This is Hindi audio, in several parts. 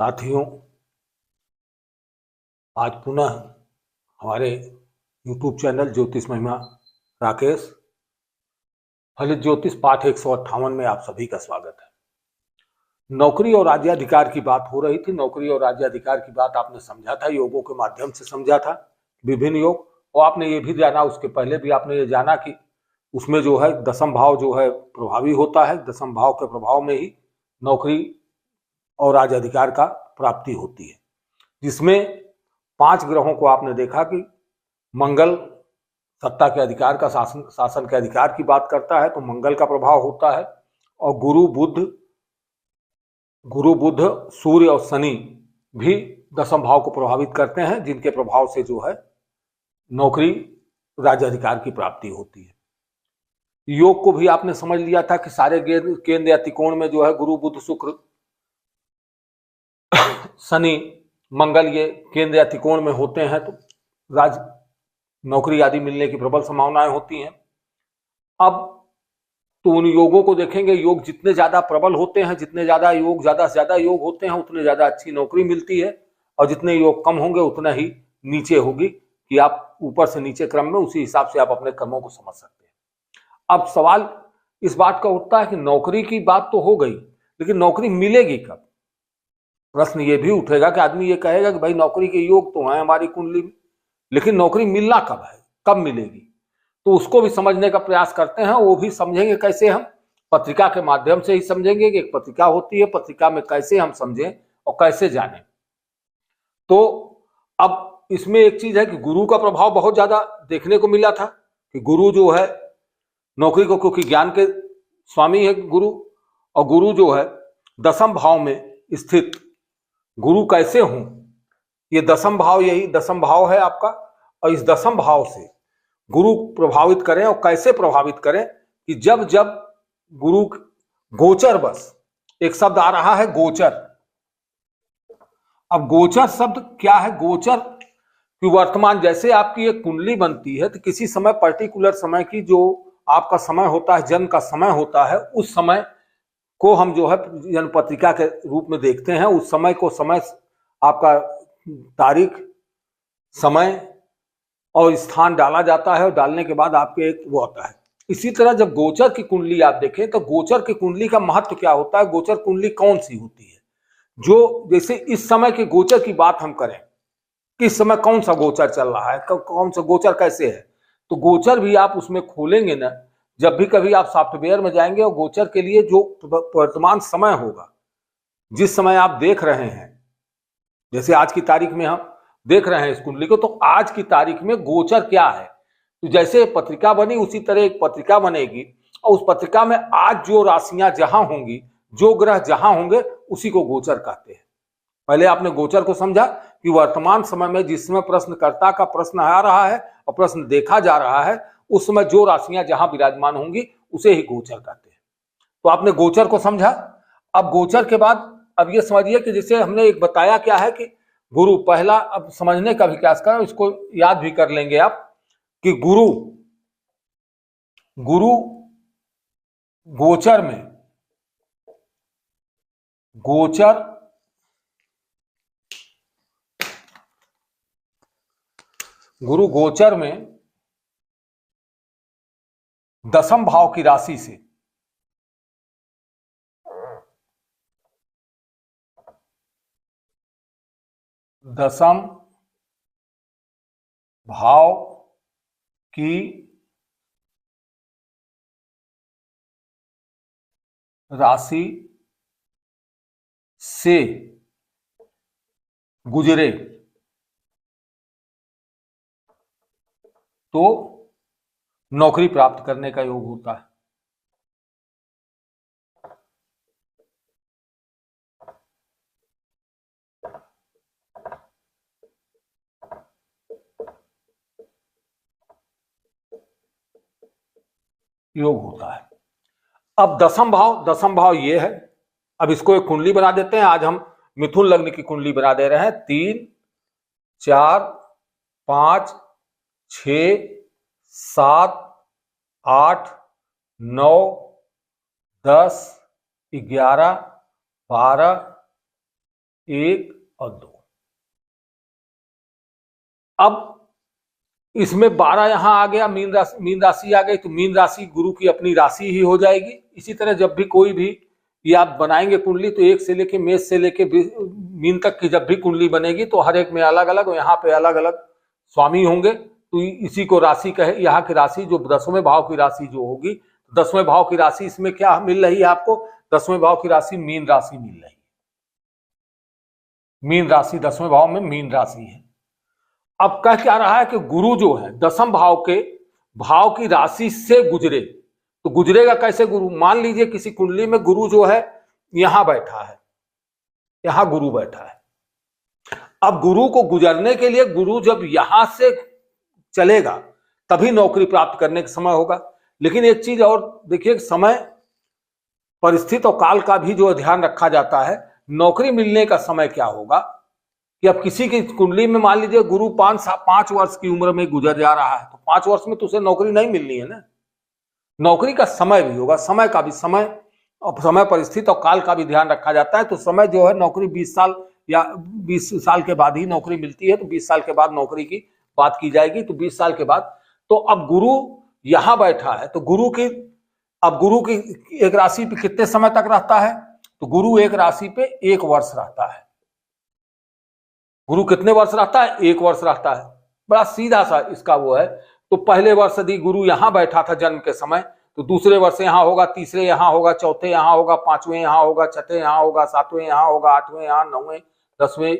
साथियों, आज पुनः हमारे YouTube चैनल ज्योतिष महिमा राकेश फलित ज्योतिष पाठ 158 में आप सभी का स्वागत है। नौकरी और राज्याधिकार की बात हो रही थी। नौकरी और राज्याधिकार की बात आपने समझा था, योगों के माध्यम से समझा था, विभिन्न योग। और आपने ये भी जाना, उसके पहले भी आपने ये जाना कि उसमें जो है दसम भाव जो है प्रभावी होता है। दसम भाव के प्रभाव में ही नौकरी और राज्याधिकार का प्राप्ति होती है, जिसमें 5 ग्रहों को आपने देखा कि मंगल सत्ता के अधिकार का शासन के अधिकार की बात करता है, तो मंगल का प्रभाव होता है। और गुरु बुध सूर्य और शनि भी दसम भाव को प्रभावित करते हैं, जिनके प्रभाव से जो है नौकरी राज्याधिकार की प्राप्ति होती है। योग को भी आपने समझ लिया था कि सारे केंद्र या त्रिकोण में जो है गुरु बुध शुक्र शनि मंगल ये केंद्र या त्रिकोण में होते हैं, तो नौकरी आदि मिलने की प्रबल संभावनाएं होती हैं। अब तो उन योगों को देखेंगे। योग जितने ज्यादा प्रबल होते हैं, जितने ज्यादा से ज्यादा योग होते हैं, उतने ज्यादा अच्छी नौकरी मिलती है। और जितने योग कम होंगे उतना ही नीचे होगी, कि आप ऊपर से नीचे क्रम में उसी हिसाब से आप अपने कर्मों को समझ सकते हैं। अब सवाल इस बात का उठता है कि नौकरी की बात तो हो गई, लेकिन नौकरी मिलेगी कब? प्रश्न ये भी उठेगा कि आदमी ये कहेगा कि भाई नौकरी के योग तो हैं हमारी कुंडली में, लेकिन नौकरी मिलना कब है, कब मिलेगी? तो उसको भी समझने का प्रयास करते हैं। वो भी समझेंगे कैसे? हम पत्रिका के माध्यम से ही समझेंगे कि एक पत्रिका होती है, पत्रिका में कैसे हम समझें और कैसे जानें। तो अब इसमें एक चीज है कि गुरु का प्रभाव बहुत ज्यादा देखने को मिला था, कि गुरु जो है नौकरी को, क्योंकि ज्ञान के स्वामी है गुरु, और गुरु जो है दसम भाव में स्थित गुरु कैसे हूं, ये दसम भाव, यही दसम भाव है आपका। और इस दसम भाव से गुरु प्रभावित करें, और कैसे प्रभावित करें कि जब जब गुरु गोचर, बस एक शब्द आ रहा है गोचर। अब गोचर शब्द क्या है? गोचर कि वर्तमान, जैसे आपकी एक कुंडली बनती है, तो किसी समय पर्टिकुलर समय की जो आपका समय होता है, जन्म का समय होता है, उस समय को हम जो है जन्म पत्रिका के रूप में देखते हैं। उस समय को, समय आपका तारीख, समय और स्थान डाला जाता है, और डालने के बाद आपके एक वो आता है। इसी तरह जब गोचर की कुंडली आप देखें, तो गोचर की कुंडली का महत्व क्या होता है? गोचर कुंडली कौन सी होती है? जो जैसे इस समय के गोचर की बात हम करें, किस समय कौन सा गोचर चल रहा है, कौन सा गोचर कैसे है, तो गोचर भी आप उसमें खोलेंगे ना, जब भी कभी आप सॉफ्टवेयर में जाएंगे, और गोचर के लिए जो वर्तमान समय होगा, जिस समय आप देख रहे हैं, जैसे आज की तारीख में हम देख रहे हैं इस कुंडली को, तो आज की तारीख में गोचर क्या है? तो जैसे पत्रिका बनी, उसी तरह एक पत्रिका बनेगी, और उस पत्रिका में आज जो राशियां जहां होंगी, जो ग्रह जहां होंगे, उसी को गोचर कहते हैं। पहले आपने गोचर को समझा कि वर्तमान समय में जिस समय प्रश्नकर्ता का प्रश्न आ रहा है और प्रश्न देखा जा रहा है, उस समय जो राशियां जहां विराजमान होंगी उसे ही गोचर कहते हैं। तो आपने गोचर को समझा। अब गोचर के बाद अब ये समझिए कि जैसे हमने एक बताया क्या है कि गुरु पहला, अब समझने का भी प्रयास करें, इसको याद भी कर लेंगे आप कि गुरु गोचर में, गुरु गोचर में दसम भाव की राशि से दसम भाव की राशि से गुजरे तो नौकरी प्राप्त करने का योग होता है। योग होता है। अब दसम भाव ये है। अब इसको एक कुंडली बना देते हैं। आज हम मिथुन लग्न की कुंडली बना दे रहे हैं। 3, 4, 5, 6, 7, 8, 9, 10, 11, 12, 1 और 2। अब इसमें 12 यहां आ गया, मीन राशि आ गई, तो मीन राशि गुरु की अपनी राशि ही हो जाएगी। इसी तरह जब भी कोई भी ये आप बनाएंगे कुंडली, तो 1 से लेके मेष से लेके मीन तक की जब भी कुंडली बनेगी तो हर एक में अलग अलग, यहाँ पे अलग अलग स्वामी होंगे, तो इसी को राशि कहे। यहाँ की राशि जो 10वें भाव की राशि जो होगी, 10वें भाव की राशि इसमें क्या मिल रही है आपको? 10वें भाव की राशि मीन राशि मिल रही है। मीन राशि 10वें भाव में मीन राशि है। अब कह क्या रहा है कि गुरु जो है 10वें भाव के भाव की राशि से गुजरे, तो गुजरेगा कैसे गुरु? मान लीजिए किसी कुंडली में गुरु जो है यहां बैठा है, यहां गुरु बैठा है। अब गुरु को गुजरने के लिए गुरु जब यहां से चलेगा तभी नौकरी प्राप्त करने का समय होगा। लेकिन एक चीज और देखिए, समय, परिस्थिति और काल का भी जो ध्यान रखा जाता है। नौकरी मिलने का समय क्या होगा कि अब किसी की कुंडली में मान लीजिए गुरु 5 वर्ष की उम्र में गुजर जा रहा है, तो 5 वर्ष में तो उसे नौकरी नहीं मिलनी है ना। नौकरी का समय भी होगा, समय का भी समय परिस्थिति और काल का भी ध्यान रखा जाता है। तो समय जो है नौकरी 20 साल या 20 साल के बाद ही नौकरी मिलती है, तो 20 साल के बाद नौकरी की बात की जाएगी। तो 20 साल के बाद, तो अब गुरु यहां बैठा है, तो गुरु की एक राशि पे कितने समय तक रहता है? तो गुरु एक राशि पे 1 वर्ष रहता है। गुरु कितने वर्ष रहता है? 1 वर्ष रहता है। बड़ा सीधा सा इसका वो है। तो पहले वर्ष यदि गुरु यहां बैठा था जन्म के समय, तो दूसरे वर्ष यहां होगा, तीसरे यहां होगा, चौथे यहां होगा, 5वें यहां होगा, छठे यहां होगा, 7वें यहां होगा, 8वें यहां, 9वें, 10वें।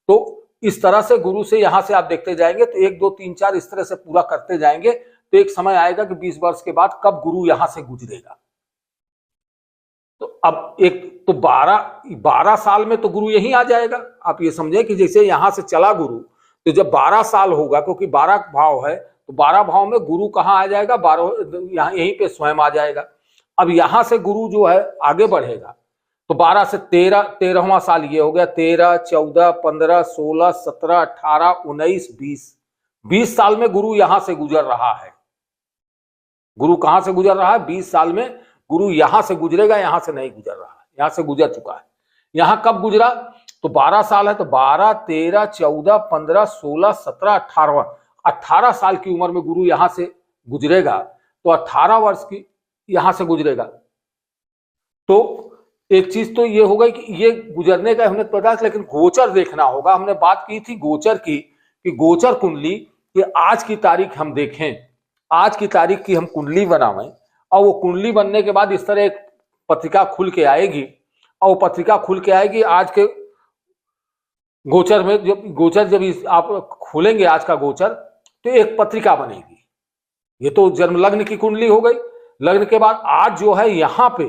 तो इस तरह से गुरु से यहां से आप देखते जाएंगे, तो 1 2 3 4 इस तरह से पूरा करते जाएंगे, तो एक समय आएगा कि 20 वर्ष के बाद कब गुरु यहां से गुजरेगा। तो अब एक तो 12 साल में तो गुरु यहीं आ जाएगा। आप ये समझे कि जैसे यहां से चला गुरु, तो जब 12 साल होगा, क्योंकि 12 भाव है, तो 12 भाव में गुरु कहां आ जाएगा? 12 यहीं पे स्वयं आ जाएगा। अब यहां से गुरु जो है आगे बढ़ेगा, तो 12 से 13वां साल ये हो गया, 13, 14, 15, 16, 17, 18, 19, 20 साल में गुरु यहां से गुजर रहा है। गुरु कहां से गुजर रहा है? 20 साल में गुरु यहां से गुजरेगा, यहां से नहीं गुजर रहा है, यहां से गुजर चुका है। यहां कब गुजरा? तो 12 साल है, तो 12, 13, 14, 15, 16, 17, 18 साल की उम्र में गुरु यहां से गुजरेगा, तो 18 वर्ष की यहां से गुजरेगा। तो एक चीज तो ये हो गई कि ये गुजरने का हमने पता, लेकिन गोचर देखना होगा। हमने बात की थी गोचर की, कि गोचर कुंडली कि आज की तारीख हम देखें, आज की तारीख की हम कुंडली बनावें, और वो कुंडली बनने के बाद इस तरह एक पत्रिका खुल के आएगी, और वो पत्रिका खुल के आएगी आज के गोचर में। जब आप खोलेंगे आज का गोचर, तो एक पत्रिका बनेगी। ये तो जन्म लग्न की कुंडली हो गई। लग्न के बाद आज जो है यहां पे,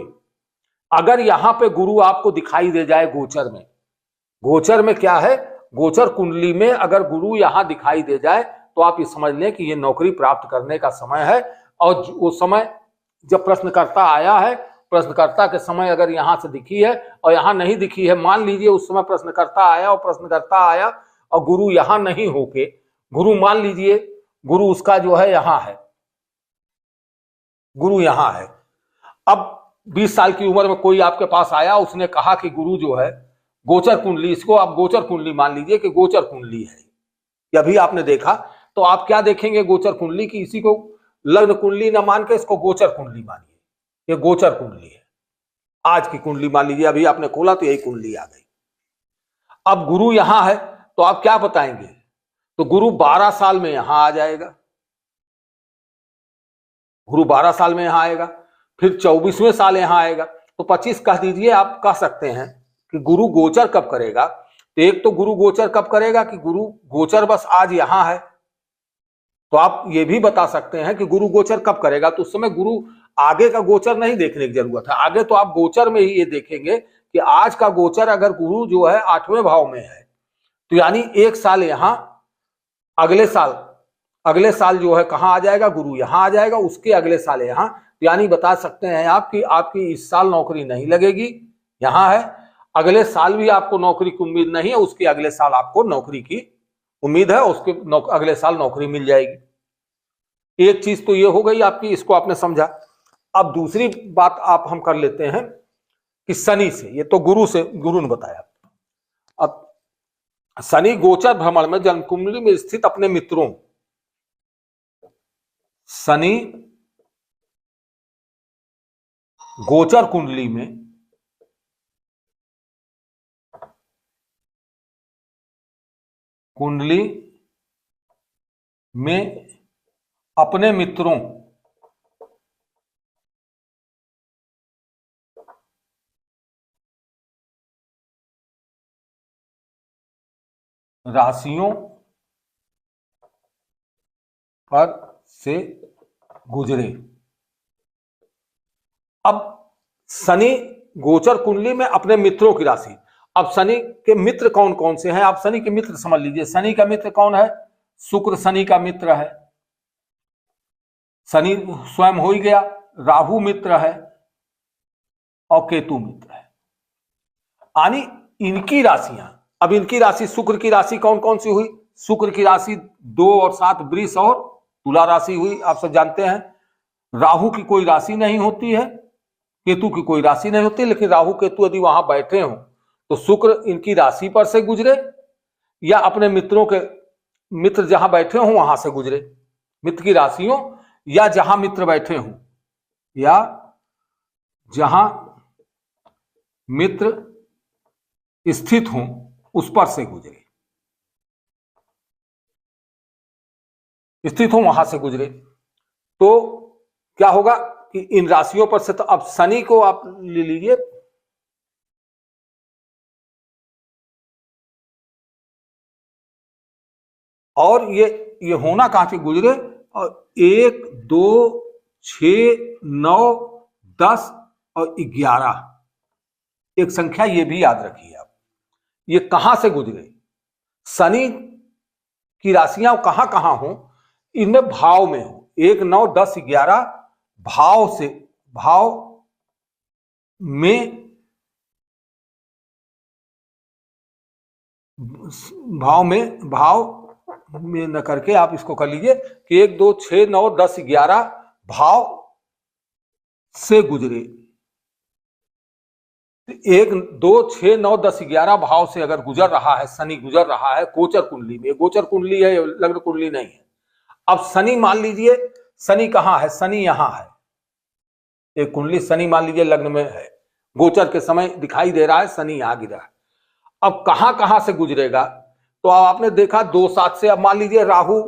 अगर यहां पे गुरु आपको दिखाई दे जाए गोचर में क्या है? गोचर कुंडली में अगर गुरु यहां दिखाई दे जाए, तो आप ये समझ लें कि ये नौकरी प्राप्त करने का समय है। और वो समय जब प्रश्नकर्ता आया है, प्रश्नकर्ता के समय अगर यहां से दिखी है और यहां नहीं दिखी है, मान लीजिए उस समय प्रश्नकर्ता आया और गुरु यहां नहीं होके, गुरु मान लीजिए गुरु उसका जो है यहां है, गुरु यहां है। अब 20 साल की उम्र में कोई आपके पास आया, उसने कहा कि गुरु जो है गोचर कुंडली, इसको आप गोचर कुंडली मान लीजिए कि गोचर कुंडली है, या भी आपने देखा, तो आप क्या देखेंगे गोचर कुंडली की? इसी को लग्न कुंडली ना मान के इसको गोचर कुंडली मानिए, ये गोचर कुंडली है। आज की कुंडली मान लीजिए, अभी आपने खोला तो यही कुंडली आ गई। अब गुरु यहां है, तो आप क्या बताएंगे? तो गुरु 12 साल में यहां आ जाएगा, गुरु 12 साल में यहां आएगा, फिर 24वें साल यहां आएगा, तो 25 कह दीजिए। आप कह सकते हैं कि गुरु गोचर कब करेगा? तो एक तो गुरु गोचर कब करेगा कि गुरु गोचर बस आज यहां है, तो आप ये भी बता सकते हैं कि गुरु गोचर कब करेगा। तो उस समय गुरु आगे का गोचर नहीं देखने की जरूरत है, आगे तो आप गोचर में ही ये देखेंगे कि आज का गोचर अगर गुरु जो है 8वें भाव में है, तो यानी 1 साल यहां, अगले साल जो है कहां आ जाएगा? गुरु यहां आ जाएगा, उसके अगले साल यहां। तो यानी बता सकते हैं आप कि आपकी इस साल नौकरी नहीं लगेगी, यहां है। अगले साल भी आपको नौकरी की उम्मीद नहीं है, उसके अगले साल आपको नौकरी की उम्मीद है, उसके अगले साल नौकरी मिल जाएगी। एक चीज तो ये हो गई आपकी, इसको आपने समझा। अब दूसरी बात आप हम कर लेते हैं कि शनि से, ये तो गुरु ने बताया। अब शनि गोचर भ्रमण में जन्म कुंडली में स्थित अपने मित्रों, शनि गोचर कुंडली में अपने मित्रों राशियों पर से गुजरे। अब शनि गोचर कुंडली में अपने मित्रों की राशि, अब शनि के मित्र कौन कौन से हैं, आप शनि के मित्र समझ लीजिए। शनि का मित्र कौन है? शुक्र शनि का मित्र है, शनि स्वयं हो ही गया। राहु मित्र है और केतु मित्र है। यानी इनकी राशियां, अब इनकी राशि, शुक्र की राशि कौन कौन सी हुई? शुक्र की राशि 2 और 7 वृष और तुला राशि हुई, आप सब जानते हैं। राहु की कोई राशि नहीं होती है, केतु की कोई राशि नहीं होती, लेकिन राहु केतु यदि वहां बैठे हो तो शुक्र इनकी राशि पर से गुजरे या अपने मित्रों के, मित्र जहां बैठे हो वहां से गुजरे, मित्र की राशियों, या जहां मित्र बैठे हो या जहां मित्र स्थित हो उस पर से गुजरे, स्थित हो वहां से गुजरे। तो क्या होगा कि इन राशियों पर से, तो अब शनि को आप ले लीजिए, और ये होना कहां से गुजरे? और 1 2 6 9 10 और 11, एक संख्या ये भी याद रखिए आप, ये कहां से गुजरे? शनि की राशियां कहां कहां हो, इनमें भाव में हो, 1 9 10 11 भाव से, भाव में, भाव में न करके आप इसको कर लीजिए कि 1 2 6 9 10 11 भाव से गुजरे। 1 2 6 9 10 11 भाव से अगर गुजर रहा है, शनि गुजर रहा है गोचर कुंडली में, गोचर कुंडली है, लग्न कुंडली नहीं है। अब शनि मान लीजिए, शनि कहां है? शनि यहां है, एक कुंडली शनि मान लीजिए लग्न में है, गोचर के समय दिखाई दे रहा है शनि यहां गिरा है। अब कहां कहां से गुजरेगा? तो आपने देखा 2 7 से, अब मान लीजिए राहु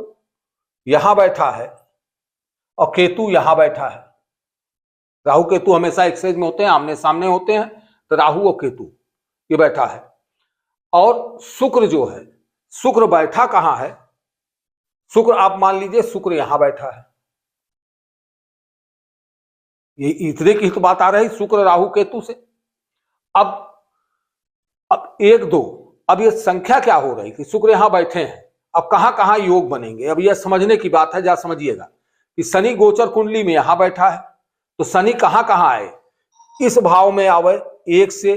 यहां बैठा है और केतु यहां बैठा है। राहु केतु हमेशा एक्सेज में होते हैं, आमने सामने होते हैं, तो राहु और केतु ये बैठा है। और शुक्र जो है, शुक्र बैठा कहां है? शुक्र आप मान लीजिए शुक्र यहां बैठा है, ये इतने की तो बात आ रही शुक्र राहु केतु से। अब 1 2, अब ये संख्या क्या हो रही कि शुक्र यहां बैठे हैं, अब कहां कहां योग बनेंगे? अब यह समझने की बात है, जरा समझिएगा कि शनि गोचर कुंडली में यहां बैठा है, तो शनि कहां कहां आए? इस भाव में आवे 1 से,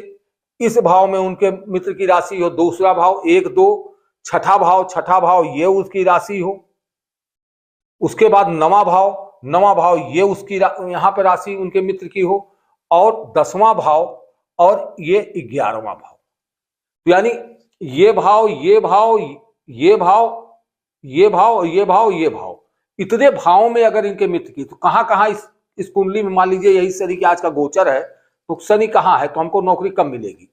इस भाव में उनके मित्र की राशि हो, दूसरा भाव 1 2, छठा भाव ये उसकी राशि हो, उसके बाद नवा भाव ये उसकी यहां पर राशि उनके मित्र की हो, और 10वां भाव और ये 11वां भाव, तो यानी ये भाव ये भाव ये भाव ये भाव ये भाव ये भाव, इतने भावों में अगर इनके मित्र की, तो कहां कहां इस कुंडली में मान लीजिए यही शनि की आज का गोचर है, तो शनि कहां है? तो हमको नौकरी कम मिलेगी।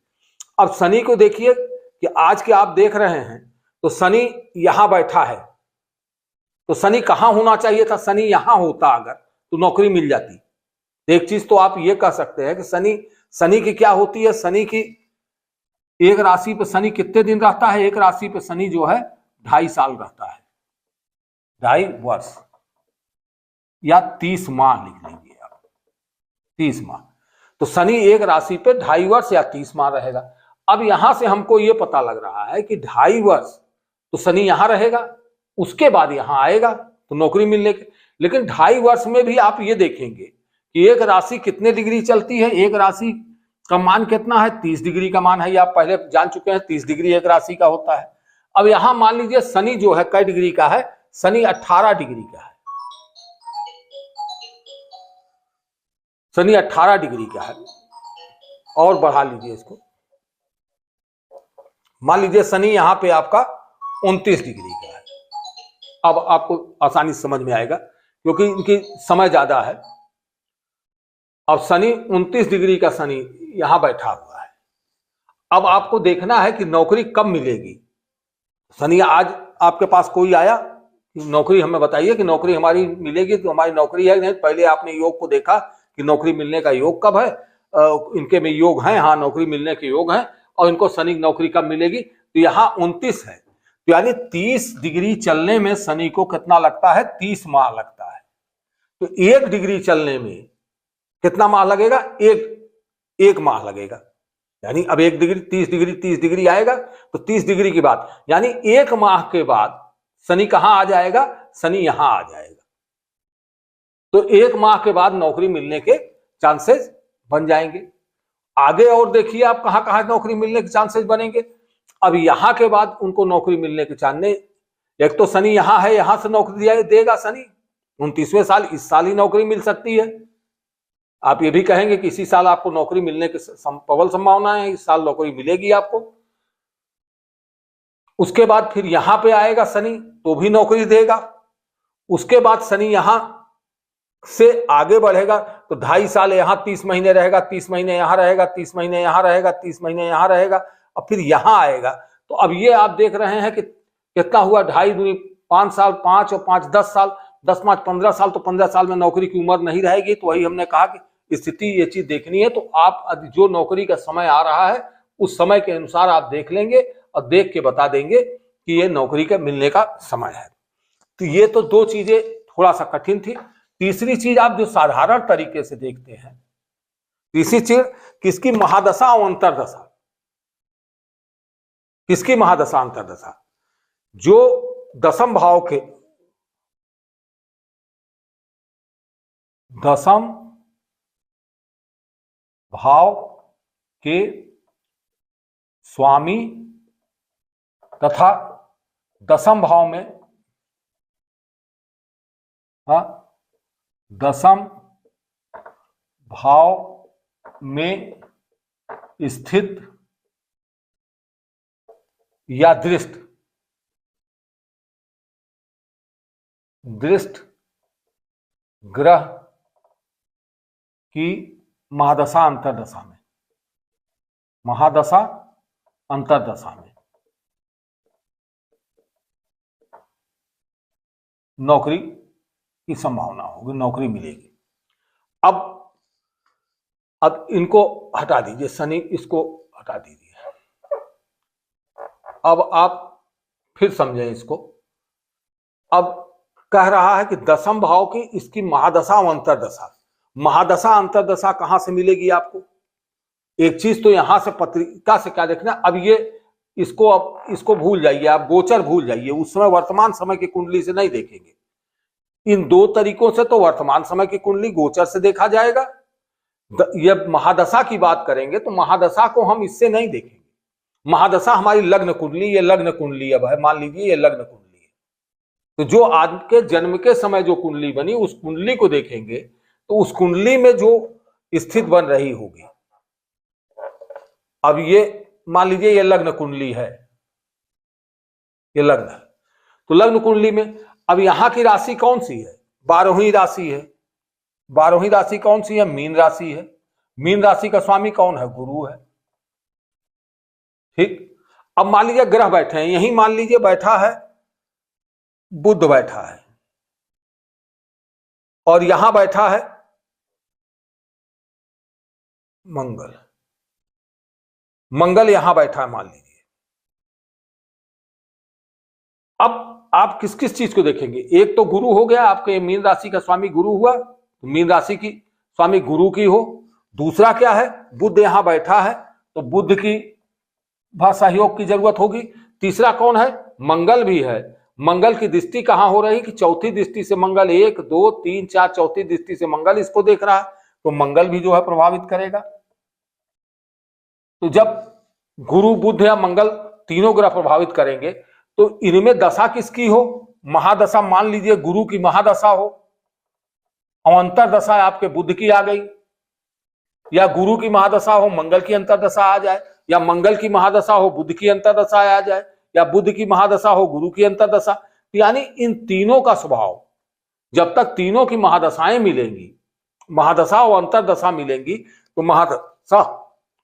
अब शनि को देखिए कि आज के आप देख रहे हैं तो शनि यहां बैठा है, तो शनि कहां होना चाहिए था? शनि यहां होता अगर तो नौकरी मिल जाती। एक चीज तो आप ये कह सकते हैं कि शनि की क्या होती है? शनि की एक राशि पे शनि कितने दिन रहता है? एक राशि पे शनि जो है 2.5 साल रहता है, 2.5 वर्ष या 30 माह लिख लीजिए आप, 30 माह। तो शनि एक राशि पे 2.5 वर्ष या 30 माह रहेगा। अब यहां से हमको ये पता लग रहा है कि 2.5 वर्ष तो शनि यहां रहेगा, उसके बाद यहां आएगा तो नौकरी मिलने के, लेकिन 2.5 वर्ष में भी आप ये देखेंगे कि एक राशि कितने डिग्री चलती है, एक राशि का मान कितना है? 30 डिग्री का मान है, ये आप पहले जान चुके हैं, 30 डिग्री एक राशि का होता है। अब यहां मान लीजिए शनि जो है कई डिग्री का है? शनि 18 डिग्री का है, शनि 18 डिग्री का है, और बढ़ा लीजिए इसको, मान लीजिए शनि यहां पे आपका 29 डिग्री का है। अब आपको आसानी से समझ में आएगा क्योंकि इनकी समय ज्यादा है। अब शनि 29 डिग्री का शनि यहां बैठा हुआ है। अब आपको देखना है कि नौकरी कब मिलेगी। शनि आज आपके पास कोई आया, नौकरी हमें बताइए कि नौकरी हमारी मिलेगी, तो हमारी नौकरी है नहीं। पहले आपने योग को देखा कि नौकरी मिलने का योग कब है, इनके में योग है, हाँ नौकरी मिलने के योग है, और इनको शनि नौकरी कब मिलेगी, तो यहाँ 29 है, तो यानी 30 डिग्री चलने में शनि को कितना लगता है, 30 माह लगता है। तो 1 डिग्री चलने में कितना माह लगेगा, एक माह लगेगा। यानी अब 1 डिग्री 30 डिग्री आएगा, तो 30 डिग्री की बात, यानी 1 माह के बाद शनि कहां आ जाएगा, शनि यहां आ जाएगा। तो 1 माह के बाद नौकरी मिलने के चांसेस बन जाएंगे। आगे और देखिए आप कहां कहां नौकरी मिलने के चांसेस बनेंगे। अब यहां के बाद उनको नौकरी मिलने के चांस, एक तो शनि यहां है, यहां से नौकरी देगा शनि 29वें साल, इस साल ही नौकरी मिल सकती है। आप ये भी कहेंगे कि इसी साल आपको नौकरी मिलने की प्रबल संभावना है, इस साल नौकरी मिलेगी आपको। उसके बाद फिर यहां पे आएगा शनि, तो भी नौकरी देगा। उसके बाद शनि यहां से आगे बढ़ेगा, तो 2.5 साल यहां 30 महीने रहेगा, 30 महीने यहां रहेगा, 30 महीने यहां रहेगा, 30 महीने यहां रहेगा, और फिर यहां आएगा। तो अब ये आप देख रहे हैं कि कितना हुआ, 2.5 दूनी 5 साल, 5 और 5 10 साल, 10 5 15 साल, तो 15 साल में नौकरी की उम्र नहीं रहेगी। तो वही हमने कहा कि स्थिति ये चीज देखनी है, तो आप जो नौकरी का समय आ रहा है उस समय के अनुसार आप देख लेंगे और देख के बता देंगे कि ये नौकरी के मिलने का समय है। तो ये तो 2 चीजें थोड़ा सा कठिन थी। तीसरी चीज आप जो साधारण तरीके से देखते हैं, तीसरी चीज किसकी महादशा और अंतरदशा, किसकी महादशा अंतरदशा, जो दशम भाव के, दशम भाव के स्वामी तथा दशम भाव में, दशम भाव में स्थित या दृष्ट ग्रह की महादशा अंतरदशा में, महादशा अंतरदशा में नौकरी की संभावना होगी, नौकरी मिलेगी। अब इनको हटा दीजिए, शनि इसको हटा दीजिए। अब आप फिर समझें इसको। अब कह रहा है कि दशम भाव की इसकी महादशा और अंतरदशा, महादशा अंतरदशा कहां से मिलेगी आपको। एक चीज तो यहां से पत्रिका से क्या देखना, अब ये इसको भूल जाइए, आप गोचर भूल जाइए, उस समय वर्तमान समय की कुंडली से नहीं देखेंगे। इन 2 तरीकों से तो वर्तमान समय की कुंडली गोचर से देखा जाएगा। ये महादशा की बात करेंगे तो महादशा को हम इससे नहीं देखेंगे। महादशा हमारी लग्न कुंडली, ये लग्न कुंडली अब है, मान लीजिए ये लग्न कुंडली है, तो जो आज के जन्म के समय जो कुंडली बनी उस कुंडली को देखेंगे, तो उस कुंडली में जो स्थित बन रही होगी। अब ये मान लीजिए ये लग्न कुंडली है, ये लग्न है, तो लग्न कुंडली में अब यहां की राशि कौन सी है, 12वीं राशि है। 12वीं राशि कौन सी है, मीन राशि है। मीन राशि का स्वामी कौन है, गुरु है। ठीक, अब मान लीजिए ग्रह बैठे हैं, यही मान लीजिए बैठा है बुध, बैठा है, और यहां बैठा है मंगल, मंगल यहां बैठा है मान लीजिए। अब आप किस किस चीज को देखेंगे, एक तो गुरु हो गया, आपके मीन राशि का स्वामी गुरु हुआ, तो मीन राशि की स्वामी गुरु की हो। दूसरा क्या है, बुध यहां बैठा है, तो बुध की सहयोग की जरूरत होगी। तीसरा कौन है, मंगल भी है। मंगल की दृष्टि कहां हो रही कि चौथी दृष्टि से मंगल, 1 2 3 4 चौथी दृष्टि से मंगल इसको देख रहा है, तो मंगल भी जो है प्रभावित करेगा। तो जब गुरु बुध या मंगल तीनों ग्रह प्रभावित करेंगे, तो इनमें दशा किसकी हो, महादशा मान लीजिए गुरु की महादशा हो, और अंतरदशा आपके बुध की आ गई, या गुरु की महादशा हो मंगल की अंतरदशा आ जाए, या मंगल की महादशा हो बुध की अंतर्दशा आ जाए, या बुध की महादशा हो गुरु की अंतर्दशा, यानी इन तीनों का स्वभाव, जब तक तीनों की महादशाएं मिलेंगी, महादशा और अंतर्दशा मिलेंगी, तो महादशा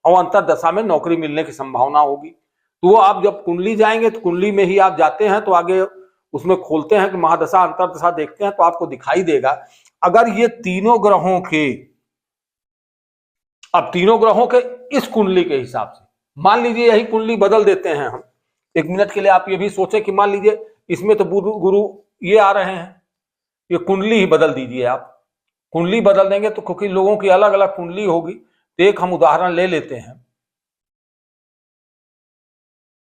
और अंतर्दशा में नौकरी मिलने की संभावना होगी। तो वो आप जब कुंडली जाएंगे तो कुंडली में ही आप जाते हैं तो आगे उसमें खोलते हैं कि महादशा अंतर्दशा देखते हैं तो आपको दिखाई देगा अगर ये तीनों ग्रहों के, अब तीनों ग्रहों के इस कुंडली के हिसाब से मान लीजिए यही कुंडली बदल देते हैं हम, एक मिनट के लिए आप ये भी सोचें कि मान लीजिए इसमें तो बुध गुरु ये आ रहे हैं, ये कुंडली ही बदल दीजिए आप। कुंडली बदल देंगे तो क्योंकि लोगों की अलग अलग कुंडली होगी, तो एक हम उदाहरण ले लेते हैं,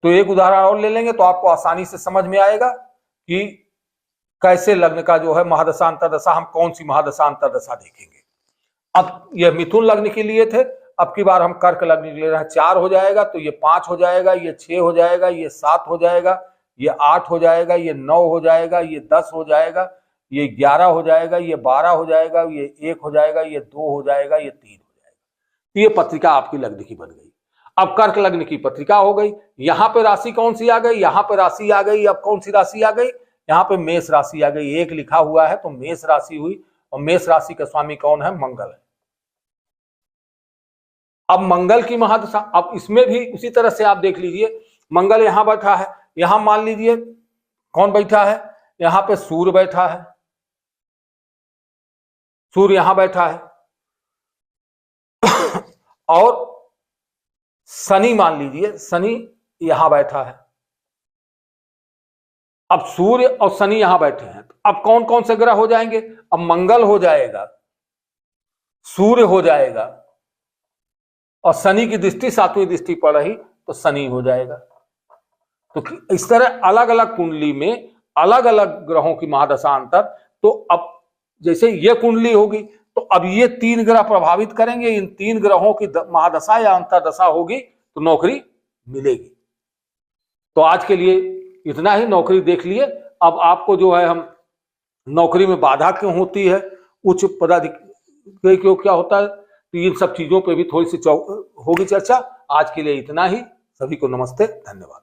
तो एक उदाहरण और ले लेंगे तो आपको आसानी से समझ में आएगा कि कैसे लग्न का जो है महादशा अंतर्दशा, हम कौन सी महादशा अंतर्दशा देखेंगे। अब यह मिथुन लग्न के लिए थे, अब की बार हम कर्क लग्न ले रहे हैं। 4 हो जाएगा तो ये 5 हो जाएगा, ये 6 हो जाएगा, ये 7 हो जाएगा, ये 8 हो जाएगा, ये 9 हो जाएगा, ये 10 हो जाएगा, ये 11 हो जाएगा, ये 12 हो जाएगा, ये 1 हो जाएगा, ये 2 हो जाएगा, ये 3 हो जाएगा। ये पत्रिका आपकी लग्न की बन गई। अब कर्क लग्न की पत्रिका हो गई। यहां पे राशि कौन सी आ गई, यहां पे राशि आ गई। अब कौन सी राशि आ गई, यहाँ पे मेष राशि आ गई। 1 लिखा हुआ है तो मेष राशि हुई, और मेष राशि का स्वामी कौन है, मंगल है। अब मंगल की महादशा, अब इसमें भी उसी तरह से आप देख लीजिए, मंगल यहां बैठा है, यहां मान लीजिए कौन बैठा है, यहां पे सूर्य बैठा है, सूर्य यहां बैठा है, और शनि मान लीजिए, शनि यहां बैठा है। अब सूर्य और शनि यहां बैठे हैं, अब कौन कौन से ग्रह हो जाएंगे, अब मंगल हो जाएगा, सूर्य हो जाएगा, और शनि की दृष्टि 7वीं दृष्टि पड़ रही तो शनि हो जाएगा। तो इस तरह अलग अलग कुंडली में अलग अलग ग्रहों की महादशा अंतर। तो अब जैसे ये कुंडली होगी तो अब ये 3 ग्रह प्रभावित करेंगे, इन 3 ग्रहों की महादशा या अंतरदशा होगी तो नौकरी मिलेगी। तो आज के लिए इतना ही, नौकरी देख लिए। अब आपको जो है, हम नौकरी में बाधा क्यों होती है, उच्च पदाधिकारी क्यों क्या होता है, तो इन सब चीजों पे भी थोड़ी सी होगी चर्चा। आज के लिए इतना ही, सभी को नमस्ते, धन्यवाद।